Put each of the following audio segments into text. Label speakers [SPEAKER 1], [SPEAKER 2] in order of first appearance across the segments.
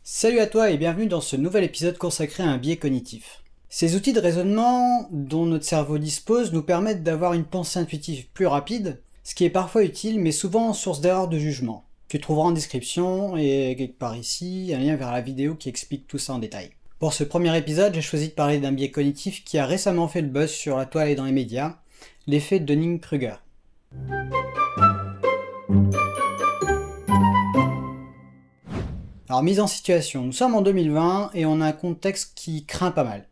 [SPEAKER 1] Salut à toi et bienvenue dans ce nouvel épisode consacré à un biais cognitif. Ces outils de raisonnement dont notre cerveau dispose nous permettent d'avoir une pensée intuitive plus rapide, ce qui est parfois utile mais souvent source d'erreurs de jugement. Tu trouveras en description et quelque part ici un lien vers la vidéo qui explique tout ça en détail. Pour ce premier épisode, j'ai choisi de parler d'un biais cognitif qui a récemment fait le buzz sur la toile et dans les médias, l'effet Dunning-Kruger. Alors mise en situation, nous sommes en 2020 et on a un contexte qui craint pas mal.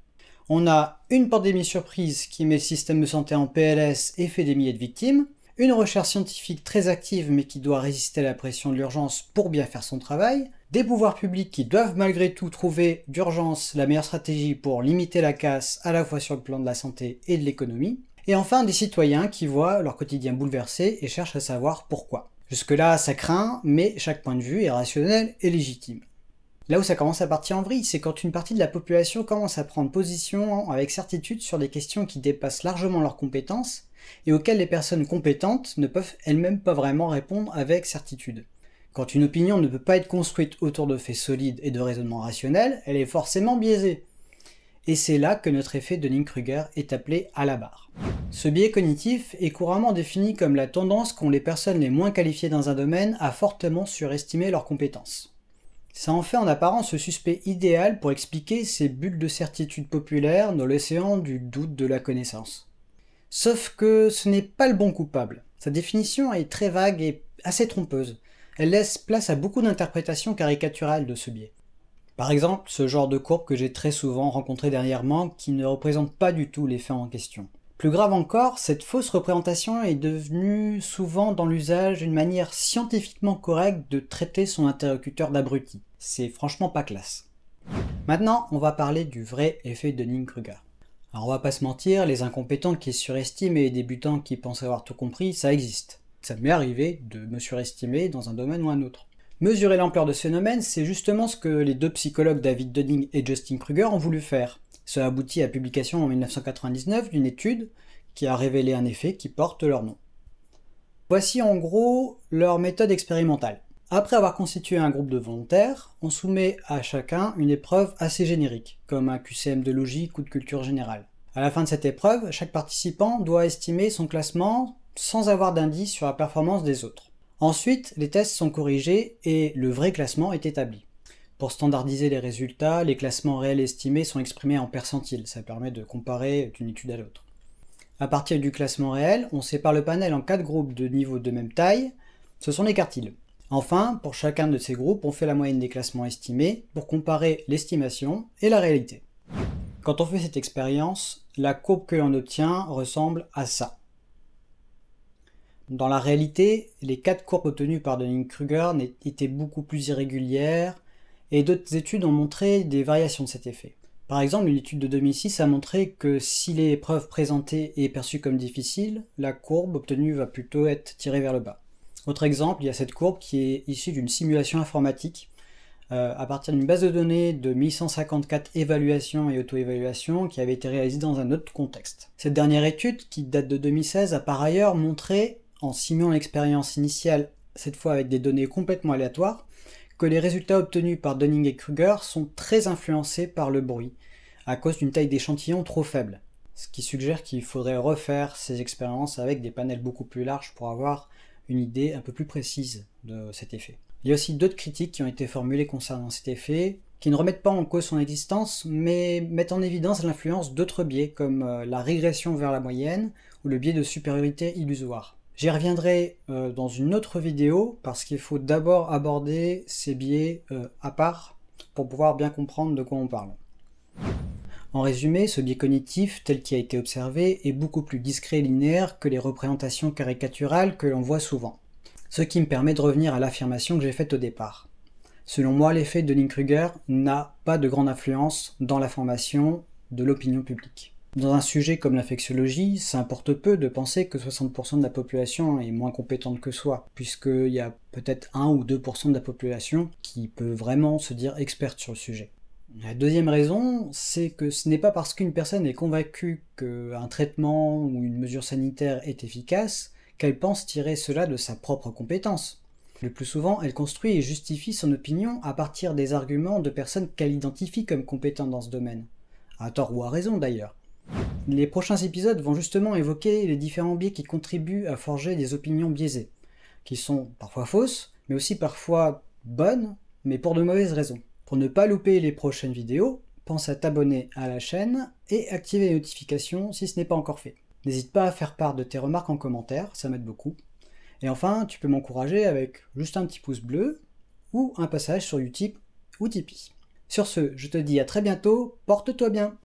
[SPEAKER 1] On a une pandémie surprise qui met le système de santé en PLS et fait des milliers de victimes, une recherche scientifique très active mais qui doit résister à la pression de l'urgence pour bien faire son travail, des pouvoirs publics qui doivent malgré tout trouver d'urgence la meilleure stratégie pour limiter la casse à la fois sur le plan de la santé et de l'économie, et enfin des citoyens qui voient leur quotidien bouleversé et cherchent à savoir pourquoi. Jusque-là, ça craint, mais chaque point de vue est rationnel et légitime. Là où ça commence à partir en vrille, c'est quand une partie de la population commence à prendre position avec certitude sur des questions qui dépassent largement leurs compétences et auxquelles les personnes compétentes ne peuvent elles-mêmes pas vraiment répondre avec certitude. Quand une opinion ne peut pas être construite autour de faits solides et de raisonnements rationnels, elle est forcément biaisée. Et c'est là que notre effet Dunning-Kruger est appelé à la barre. Ce biais cognitif est couramment défini comme la tendance qu'ont les personnes les moins qualifiées dans un domaine à fortement surestimer leurs compétences. Ça en fait en apparence le suspect idéal pour expliquer ces bulles de certitude populaire dans l'océan du doute de la connaissance. Sauf que ce n'est pas le bon coupable. Sa définition est très vague et assez trompeuse. Elle laisse place à beaucoup d'interprétations caricaturales de ce biais. Par exemple, ce genre de courbe que j'ai très souvent rencontré dernièrement qui ne représente pas du tout les faits en question. Plus grave encore, cette fausse représentation est devenue souvent dans l'usage une manière scientifiquement correcte de traiter son interlocuteur d'abruti. C'est franchement pas classe. Maintenant, on va parler du vrai effet Dunning-Kruger. Alors on va pas se mentir, les incompétents qui surestiment et les débutants qui pensent avoir tout compris, ça existe. Ça m'est arrivé de me surestimer dans un domaine ou un autre. Mesurer l'ampleur de ce phénomène, c'est justement ce que les deux psychologues David Dunning et Justin Kruger ont voulu faire. Cela aboutit à la publication en 1999 d'une étude qui a révélé un effet qui porte leur nom. Voici en gros leur méthode expérimentale. Après avoir constitué un groupe de volontaires, on soumet à chacun une épreuve assez générique, comme un QCM de logique ou de culture générale. À la fin de cette épreuve, chaque participant doit estimer son classement sans avoir d'indice sur la performance des autres. Ensuite, les tests sont corrigés et le vrai classement est établi. Pour standardiser les résultats, les classements réels estimés sont exprimés en percentiles, ça permet de comparer d'une étude à l'autre. À partir du classement réel, on sépare le panel en 4 groupes de niveaux de même taille, ce sont les quartiles. Enfin, pour chacun de ces groupes, on fait la moyenne des classements estimés pour comparer l'estimation et la réalité. Quand on fait cette expérience, la courbe que l'on obtient ressemble à ça. Dans la réalité, les 4 courbes obtenues par Dunning-Kruger étaient beaucoup plus irrégulières et d'autres études ont montré des variations de cet effet. Par exemple, une étude de 2006 a montré que si l'épreuve présentée est perçue comme difficile, la courbe obtenue va plutôt être tirée vers le bas. Autre exemple, il y a cette courbe qui est issue d'une simulation informatique à partir d'une base de données de 1154 évaluations et auto-évaluations qui avait été réalisée dans un autre contexte. Cette dernière étude, qui date de 2016, a par ailleurs montré, en simulant l'expérience initiale, cette fois avec des données complètement aléatoires, que les résultats obtenus par Dunning et Kruger sont très influencés par le bruit, à cause d'une taille d'échantillon trop faible. Ce qui suggère qu'il faudrait refaire ces expériences avec des panels beaucoup plus larges pour avoir une idée un peu plus précise de cet effet. Il y a aussi d'autres critiques qui ont été formulées concernant cet effet, qui ne remettent pas en cause son existence, mais mettent en évidence l'influence d'autres biais, comme la régression vers la moyenne ou le biais de supériorité illusoire. J'y reviendrai dans une autre vidéo, parce qu'il faut d'abord aborder ces biais à part, pour pouvoir bien comprendre de quoi on parle. En résumé, ce biais cognitif, tel qu'il a été observé, est beaucoup plus discret et linéaire que les représentations caricaturales que l'on voit souvent. Ce qui me permet de revenir à l'affirmation que j'ai faite au départ. Selon moi, l'effet de Dunning-Kruger n'a pas de grande influence dans la formation de l'opinion publique. Dans un sujet comme l'infectiologie, ça importe peu de penser que 60% de la population est moins compétente que soi, puisqu'il y a peut-être 1 ou 2% de la population qui peut vraiment se dire experte sur le sujet. La deuxième raison, c'est que ce n'est pas parce qu'une personne est convaincue qu'un traitement ou une mesure sanitaire est efficace qu'elle pense tirer cela de sa propre compétence. Le plus souvent, elle construit et justifie son opinion à partir des arguments de personnes qu'elle identifie comme compétentes dans ce domaine. À tort ou à raison d'ailleurs. Les prochains épisodes vont justement évoquer les différents biais qui contribuent à forger des opinions biaisées, qui sont parfois fausses, mais aussi parfois bonnes, mais pour de mauvaises raisons. Pour ne pas louper les prochaines vidéos, pense à t'abonner à la chaîne et activer les notifications si ce n'est pas encore fait. N'hésite pas à faire part de tes remarques en commentaire, ça m'aide beaucoup. Et enfin, tu peux m'encourager avec juste un petit pouce bleu ou un passage sur Utip ou Tipeee. Sur ce, je te dis à très bientôt, porte-toi bien!